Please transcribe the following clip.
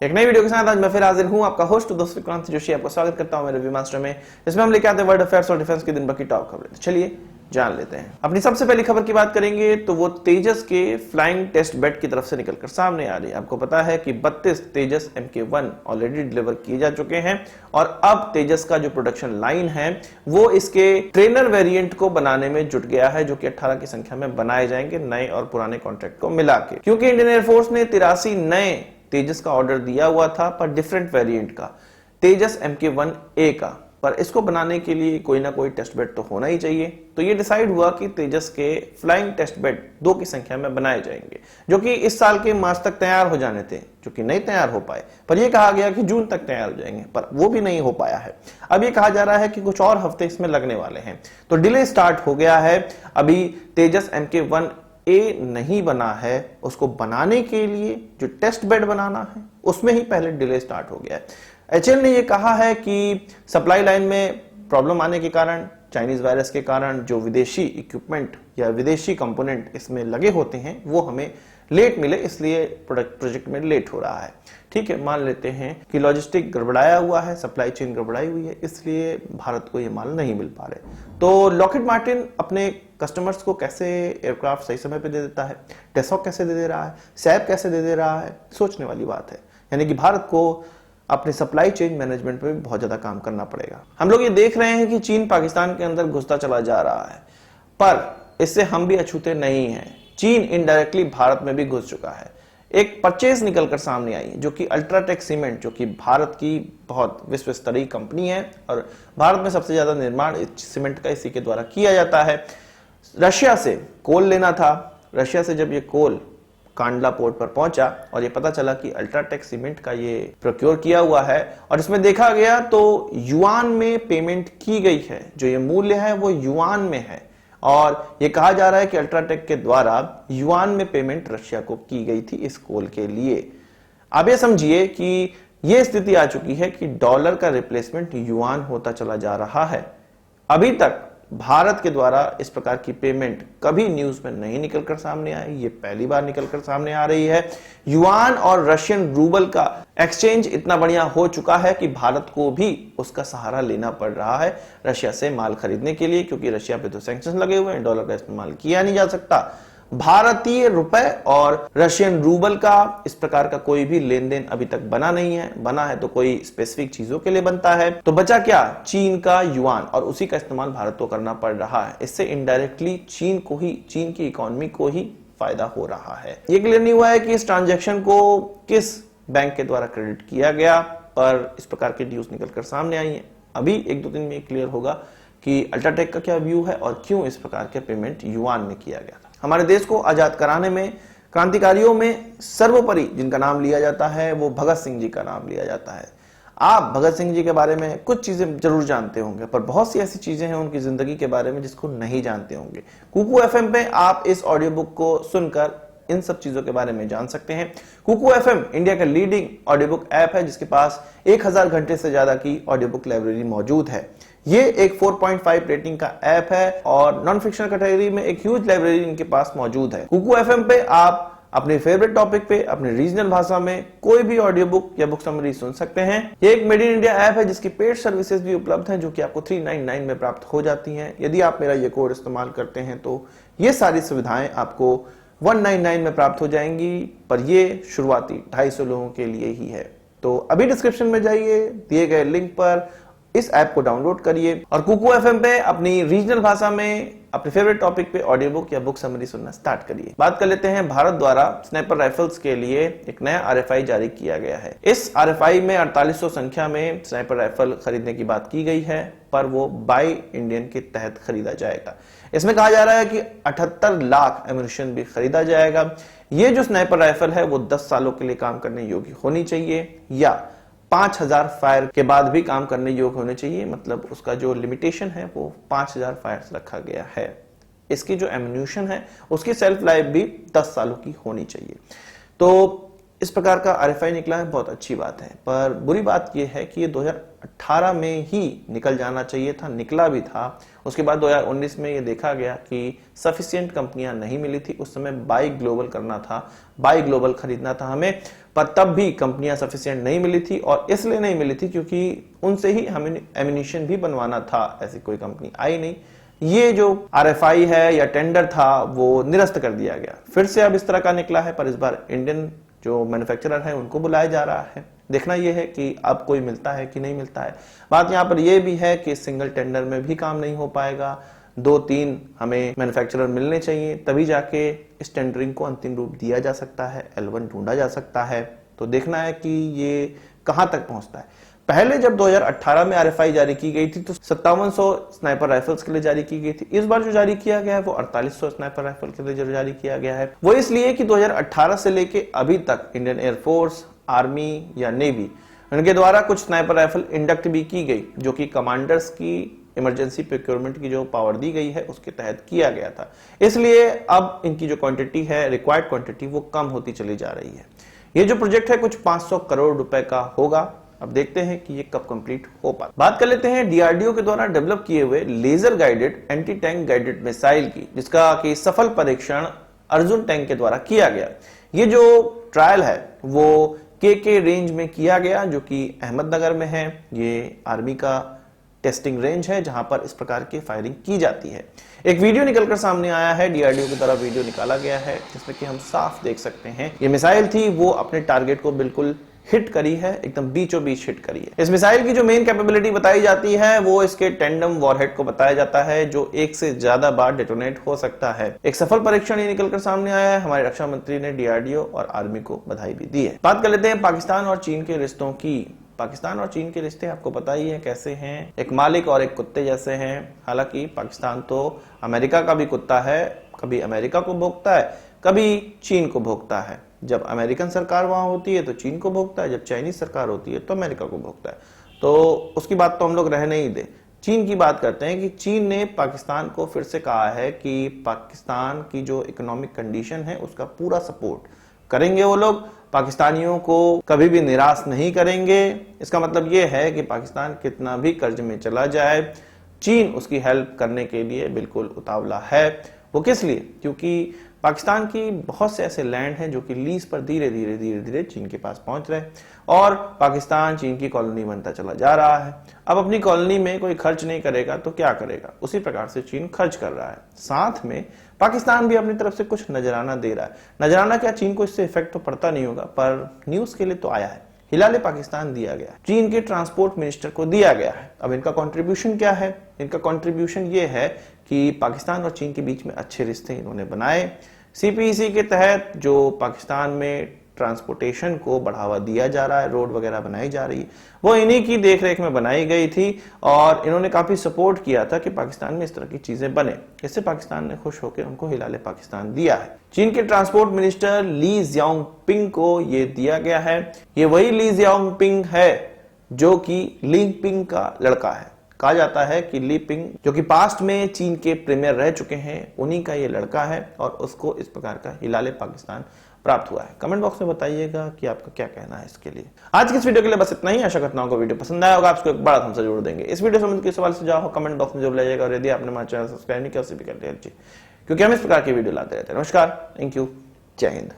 एक नई वीडियो के साथ आज मैं फिर हाजिर हूं, आपका होस्ट दोस्त क्रांति जोशी। आपका स्वागत करता हूं मेरे रिव्यू मास्टर में, जिसमें हम लेके आते हैं वर्ल्ड अफेयर्स और डिफेंस की दिन भर की टॉप खबरें। तो चलिए जान लेते हैं। अपनी सबसे पहली खबर की बात करेंगे तो वो तेजस के फ्लाइंग टेस्ट बेड की तरफ से निकलकर सामने आ रही है। आपको पता है कि 32 तेजस MK1 ऑलरेडी डिलीवर किए जा चुके हैं और अब तेजस का जो प्रोडक्शन लाइन है वो इसके ट्रेनर वेरिएंट को बनाने में जुट गया है, जो कि 18 की संख्या में बनाए जाएंगे नए और पुराने कॉन्ट्रैक्ट को मिला के। क्योंकि इंडियन एयरफोर्स ने 83 नए तेजस का ऑर्डर दिया हुआ था, पर डिफरेंट वेरिएंट का, तेजस MK1A का, पर इसको बनाने के लिए कोई ना कोई टेस्ट बेड तो होना ही चाहिए। तो ये डिसाइड हुआ कि तेजस के फ्लाइंग टेस्ट बेड 2 की संख्या में बनाए जाएंगे, जो कि इस साल के मार्च तक तैयार हो जाने थे, जो कि नहीं तैयार हो पाए। पर यह कहा गया कि जून तक तैयार हो जाएंगे, पर वो भी नहीं हो पाया है। अब ये कहा जा रहा है कि कुछ और हफ्ते इसमें लगने वाले हैं, तो डिले स्टार्ट हो गया है। अभी तेजस MK1A नहीं बना है, उसको बनाने के लिए जो टेस्ट बेड बनाना है उसमें ही पहले डिले स्टार्ट हो गया है। HAL ने यह कहा है कि सप्लाई लाइन में प्रॉब्लम आने के कारण, चाइनीज वायरस के कारण जो विदेशी इक्विपमेंट या विदेशी कंपोनेंट इसमें लगे होते हैं वो हमें लेट मिले, इसलिए प्रोजेक्ट में लेट हो रहा है। ठीक है, मान लेते हैं कि लॉजिस्टिक गड़बड़ाया हुआ है, सप्लाई चेन गड़बड़ाई हुई है, इसलिए भारत को ये माल नहीं मिल पा रहे। तो लॉकहीड मार्टिन अपने कस्टमर्स को कैसे एयरक्राफ्ट सही समय पे दे देता है, टेसॉक कैसे दे रहा है, सैब कैसे दे रहा है, सोचने वाली बात है। यानी कि भारत को अपने सप्लाई चेन मैनेजमेंट पे भी बहुत ज्यादा काम करना पड़ेगा। हम लोग ये देख रहे हैं कि चीन पाकिस्तान के अंदर घुसता चला जा रहा है, पर इससे हम भी अछूते नहीं हैं। चीन इनडायरेक्टली भारत में भी घुस चुका है। एक परचेज निकलकर सामने आई है, जो कि अल्ट्राटेक सीमेंट, जो कि भारत की बहुत विश्व स्तरीय कंपनी है और भारत में सबसे ज्यादा निर्माण सीमेंट का इसी के द्वारा किया जाता है। रशिया से कोल लेना था। रशिया से जब ये कोल कांडला पोर्ट पर पहुंचा और ये पता चला कि अल्ट्राटेक सीमेंट का ये प्रोक्योर किया हुआ है और इसमें देखा गया तो युआन में पेमेंट की गई है, जो ये मूल्य है वो युआन में है और ये कहा जा रहा है कि अल्ट्राटेक के द्वारा युआन में पेमेंट रशिया को की गई थी इस कोल के लिए। अब ये समझिए कि ये स्थिति आ चुकी है कि डॉलर का रिप्लेसमेंट युआन होता चला जा रहा है। अभी तक भारत के द्वारा इस प्रकार की पेमेंट कभी न्यूज में नहीं निकलकर सामने आई, ये पहली बार निकलकर सामने आ रही है। युआन और रशियन रूबल का एक्सचेंज इतना बढ़िया हो चुका है कि भारत को भी उसका सहारा लेना पड़ रहा है रशिया से माल खरीदने के लिए, क्योंकि रशिया पे तो सैंक्शंस लगे हुए हैं, डॉलर का इस्तेमाल किया नहीं जा सकता। भारतीय रुपए और रशियन रूबल का इस प्रकार का कोई भी लेन देन अभी तक बना नहीं है। बना है तो कोई स्पेसिफिक चीजों के लिए बनता है। तो बचा क्या? चीन का युआन, और उसी का इस्तेमाल भारत को करना पड़ रहा है। इससे इनडायरेक्टली चीन की इकोनॉमी को ही फायदा हो रहा है। ये क्लियर नहीं हुआ है कि इस ट्रांजैक्शन को किस बैंक के द्वारा क्रेडिट किया गया, पर इस प्रकार की न्यूज निकलकर सामने आई है। अभी 1-2 दिन में क्लियर होगा कि अल्ट्राटेक का क्या व्यू है और क्यों इस प्रकार के पेमेंट युआन में किया गया था। हमारे देश को आजाद कराने में क्रांतिकारियों में सर्वोपरि जिनका नाम लिया जाता है वो भगत सिंह जी का नाम लिया जाता है। आप भगत सिंह जी के बारे में कुछ चीजें जरूर जानते होंगे, पर बहुत सी ऐसी चीजें हैं उनकी जिंदगी के बारे में जिसको नहीं जानते होंगे। कुकू FM पे आप इस ऑडियो बुक को सुनकर इन सब चीजों के बारे में जान सकते हैं। कुकू FM इंडिया का लीडिंग ऑडियो बुक ऐप है, जिसके पास 1000 घंटे से ज्यादा की ऑडियो बुक लाइब्रेरी मौजूद है। ये एक 4.5 रेटिंग का ऐप है और नॉन फिक्शन कैटेगरी में एक ह्यूज लाइब्रेरी इनके पास मौजूद है। कुकू FM पे आप अपने फेवरेट टॉपिक पे अपने रीजनल भाषा में कोई भी ऑडियो बुक या बुक समरी सुन सकते हैं। ये एक मेड इन इंडिया ऐप है जिसकी पेड सर्विसेज भी उपलब्ध हैं, जो कि आपको 399 में प्राप्त हो जाती हैं। यदि आप मेरा ये कोड इस्तेमाल करते हैं तो ये सारी सुविधाएं आपको 199 में प्राप्त हो जाएंगी, पर ये शुरुआती 250 लोगों के लिए ही है। तो अभी डिस्क्रिप्शन में जाइए, दिए गए लिंक पर इस ऐप को डाउनलोड करिए और कुकू FM पे अपनी रीजनल भाषा में अपने फेवरेट टॉपिक पे ऑडियो बुक या बुक समरी सुनना स्टार्ट करिए। बात कर लेते हैं, भारत द्वारा स्नाइपर राइफल्स के लिए एक नया RFI जारी किया गया है। इस RFI में 4800 संख्या में स्नाइपर राइफल खरीदने की बात की गई है, पर वो बाय इंडियन के तहत खरीदा जाएगा। इसमें कहा जा रहा है कि 78 लाख एम्यूनिशन भी खरीदा जाएगा। ये जो स्नाइपर राइफल है वो 10 सालों के लिए काम करने योग्य होनी चाहिए या 5000 फायर के बाद भी काम करने योग्य होने चाहिए। मतलब उसका जो लिमिटेशन है वो 5000 फायर्स रखा गया है। इसकी जो एम्यूनिशन है उसकी सेल्फ लाइफ भी 10 सालों की होनी चाहिए। तो इस प्रकार का RFI निकला है, बहुत अच्छी बात है, पर बुरी बात यह है कि ये 2018 में ही निकल जाना चाहिए था, निकला भी था। उसके बाद 2019 में ये देखा गया कि सफिशिएंट कंपनियां नहीं मिली थी। उस समय बाई ग्लोबल करना था, बाई ग्लोबल खरीदना था हमें, पर तब भी कंपनियां सफिशिएंट नहीं मिली थी। और इसलिए नहीं मिली थी क्योंकि उनसे ही हमें एमिनिशन भी बनवाना था, ऐसी कोई कंपनी आई नहीं। ये जो RFI है या टेंडर था वो निरस्त कर दिया गया। फिर से अब इस तरह का निकला है, पर इस बार इंडियन जो मैन्युफैक्चरर है उनको बुलाया जा रहा है। देखना यह है कि अब कोई मिलता है कि नहीं मिलता है। बात यहां पर यह भी है कि सिंगल टेंडर में भी काम नहीं हो पाएगा, 2-3 हमें मैन्युफैक्चरर मिलने चाहिए, तभी जाके इस टेंडरिंग को अंतिम रूप दिया जा सकता है, L1 ढूंढा जा सकता है। तो देखना है कि ये कहां तक पहुंचता है। पहले जब 2018 में RFI जारी की गई थी तो 5700 स्नाइपर राइफल्स के लिए जारी की गई थी। इस बार जो जारी किया गया है वो 4800 स्नाइपर राइफल के लिए जारी किया गया है। वो इसलिए कि 2018 से लेके अभी तक इंडियन एयरफोर्स, आर्मी या नेवी, उनके द्वारा कुछ स्नाइपर राइफल इंडक्ट भी की गई, जो कि कमांडर्स की इमरजेंसी प्रोक्योरमेंट की जो पावर दी गई है उसके तहत किया गया था। इसलिए अब इनकी जो क्वांटिटी है, रिक्वायर्ड क्वांटिटी, वो कम होती चली जा रही है। ये जो प्रोजेक्ट है कुछ 500 करोड़ रुपए का होगा। अब देखते हैं कि ये कब कंप्लीट हो पाता। बात कर लेते हैं DRDO के द्वारा डेवलप किए हुए laser guided anti tank guided missile की, जिसका कि सफल परीक्षण अर्जुन टैंक के द्वारा किया गया। ये जो ट्रायल है वो KK रेंज में किया गया, जो कि अहमदनगर में है। ये आर्मी का टेस्टिंग रेंज है जहां पर इस प्रकार की फायरिंग की जाती है। एक वीडियो निकलकर सामने आया है, DRDO की तरफ वीडियो निकाला गया है, जिसमें कि हम साफ देख सकते हैं ये मिसाइल थी, वो अपने टारगेट को बिल्कुल हिट करी है, एकदम बीचों बीच हिट करी है। इस मिसाइल की जो मेन कैपेबिलिटी बताई जाती है वो इसके टेंडम वॉरहेड को बताया जाता है, जो एक से ज्यादा बार डेटोनेट हो सकता है। एक सफल परीक्षण ये निकलकर सामने आया है। हमारे रक्षा मंत्री ने DRDO और आर्मी को बधाई भी दी है। बात कर लेते हैं पाकिस्तान और चीन के रिश्तों की। पाकिस्तान और चीन के रिश्ते आपको पता ही है कैसे हैं, एक मालिक और एक कुत्ते जैसे हैं। हालांकि पाकिस्तान तो अमेरिका का भी कुत्ता है, कभी अमेरिका को भोगता है, कभी चीन को भोगता है। जब अमेरिकन सरकार वहां होती है तो चीन को भोगता है, जब चाइनीज सरकार होती है तो अमेरिका को भोगता है। तो उसकी बात तो हम लोग रहने ही दे। चीन की बात करते हैं कि चीन ने पाकिस्तान को फिर से कहा है कि पाकिस्तान की जो इकोनॉमिक कंडीशन है उसका पूरा सपोर्ट करेंगे। वो लोग पाकिस्तानियों को कभी भी निराश नहीं करेंगे। इसका मतलब ये है कि पाकिस्तान कितना भी कर्ज में चला जाए, चीन उसकी हेल्प करने के लिए बिल्कुल उतावला है। वो किस लिए? क्योंकि पाकिस्तान की बहुत से ऐसे लैंड हैं जो कि लीज पर धीरे धीरे चीन के पास पहुंच रहे हैं और पाकिस्तान चीन की कॉलोनी बनता चला जा रहा है। अब अपनी कॉलोनी में कोई खर्च नहीं करेगा तो क्या करेगा? उसी प्रकार से चीन खर्च कर रहा है। साथ में पाकिस्तान भी अपनी तरफ से कुछ नजराना दे रहा है। नजराना क्या, चीन को इससे इफेक्ट तो पड़ता नहीं होगा, पर न्यूज के लिए तो आया है। हिलाले पाकिस्तान दिया गया, चीन के ट्रांसपोर्ट मिनिस्टर को दिया गया है। अब इनका कंट्रीब्यूशन क्या है? इनका कंट्रीब्यूशन ये है कि पाकिस्तान और चीन के बीच में अच्छे रिश्ते इन्होंने बनाए। CPEC के तहत जो पाकिस्तान में ट्रांसपोर्टेशन को बढ़ावा दिया जा रहा है, रोड वगैरह बनाई जा रही है, वो इन्हीं की देखरेख में बनाई गई थी और इन्होंने काफी सपोर्ट किया था कि पाकिस्तान में इस तरह की चीजें बने। इससे पाकिस्तान ने खुश होकर उनको हिलाले पाकिस्तान दिया है। चीन के ट्रांसपोर्ट मिनिस्टर ली जियांगपिंग को ये दिया गया है। ये वही ली जियांगपिंग है जो कि लिंगपिंग का लड़का है। कहा जाता है कि ली पिंग, जो कि पास्ट में चीन के प्रीमियर रह चुके हैं, उन्हीं का ये लड़का है और उसको इस प्रकार का हिलाले पाकिस्तान प्राप्त हुआ है। कमेंट बॉक्स में बताइएगा कि आपका क्या कहना है इसके लिए। आज की इस वीडियो के लिए बस इतना ही। आशा करता हूं को वीडियो पसंद आया होगा। आपको एक बड़ा हमसे जरूर देंगे। इस वीडियो संबंधित सवाल सुझाव हो कमेंट बॉक्स में जरूर लाइएगा और यदि आपने हमारा चैनल सब्सक्राइब नहीं किया उसे भी कर लीजिए, क्योंकि हम इस प्रकार की वीडियो लाते रहते हैं। नमस्कार, थैंक यू, जय हिंद।